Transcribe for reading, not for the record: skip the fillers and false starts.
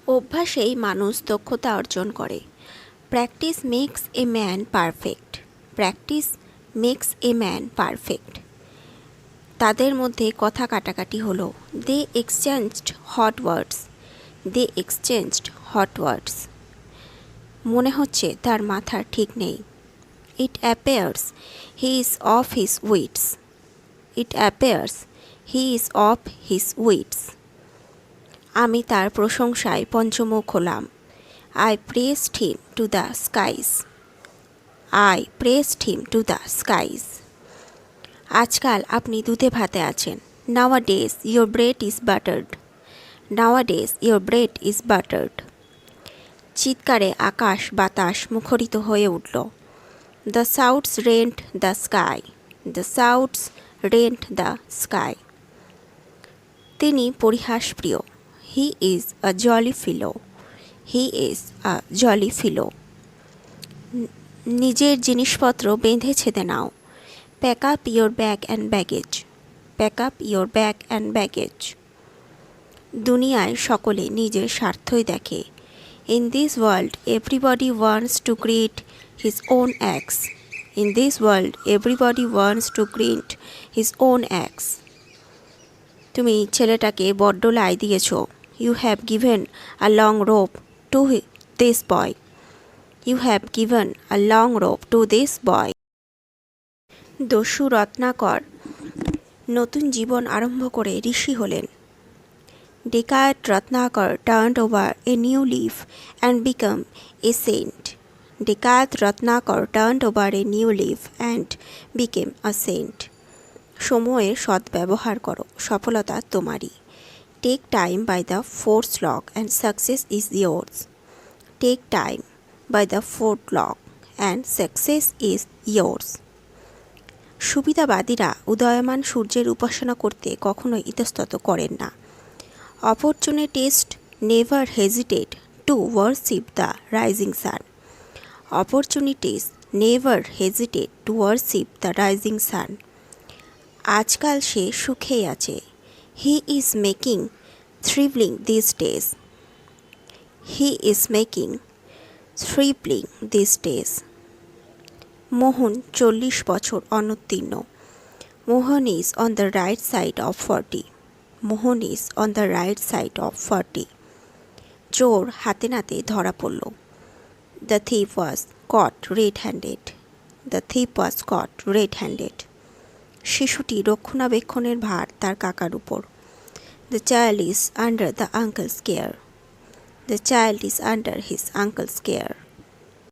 অভ্যাসেই মানুষ দক্ষতা অর্জন করে। Practice makes a man perfect. Practice makes a man perfect. তাদের মধ্যে কথা কাটাকাটি হলো। They exchanged hot words. They exchanged hot words. মনে হচ্ছে তার মাথার ঠিক নেই। It appears he is of his wits. It appears he is of his wits. আমি তার প্রশংসায় পঞ্চমুখ হলাম। I praised him to the skies. I praised him to the skies. আজকাল আপনি দুধে ভাতে আছেন। Nowadays your bread is buttered. Nowadays your bread is buttered. চিৎকারে আকাশ বাতাস মুখরিত হয়ে উঠল। The shouts rent the sky. The shouts rent the sky. তিনি পরিহাসপ্রিয়। He is a jolly fellow. He is a jolly fellow. নিজের জিনিসপত্র বেঁধে ছেদে নাও। Pack up your bag and baggage. Pack up your bag and baggage. দুনিয়ায় সকলে নিজের স্বার্থই দেখে। In this world everybody wants to greet his own acts. In this world everybody wants to greet his own acts. তুমি ছেলেটাকে বড্ড লাই দিয়েছো। You have given a long rope to this boy. You have given a long rope to this boy. দস্যু রত্নাকর নতুন জীবন আরম্ভ করে ঋষি হলেন। Decayed Ratnakar turned over a new leaf and became a saint. Decayed Ratnakar turned over a new leaf and became a saint. সময়ের সদ্ব্যবহার করো, সফলতা তোমারই। Take time by the fourth lock and success is yours. Take time by the fourth lock and success is yours. সুবিধাবাদীরা উদয়মান সূর্যের উপাসনা করতে কখনোই ইতস্তত করেন না। Opportunists never hesitate to worship the rising sun. Opportunities never hesitate to worship the rising sun. আজকাল সে সুখেই আছে। He is making thriving these days. He is making thriving these days. মোহন 40 বছর অনুত্তীর্ণ। মোহন is on the right side of 40. Mohan is on the right side of 40. চোর হাতে নাতে ধরা পড়ল। The thief was caught red-handed. The thief was caught red-handed. শিশুটি রক্ষণাবেক্ষণের ভার তার কাকার উপর। The child is under the uncle's care. The child is under his uncle's care.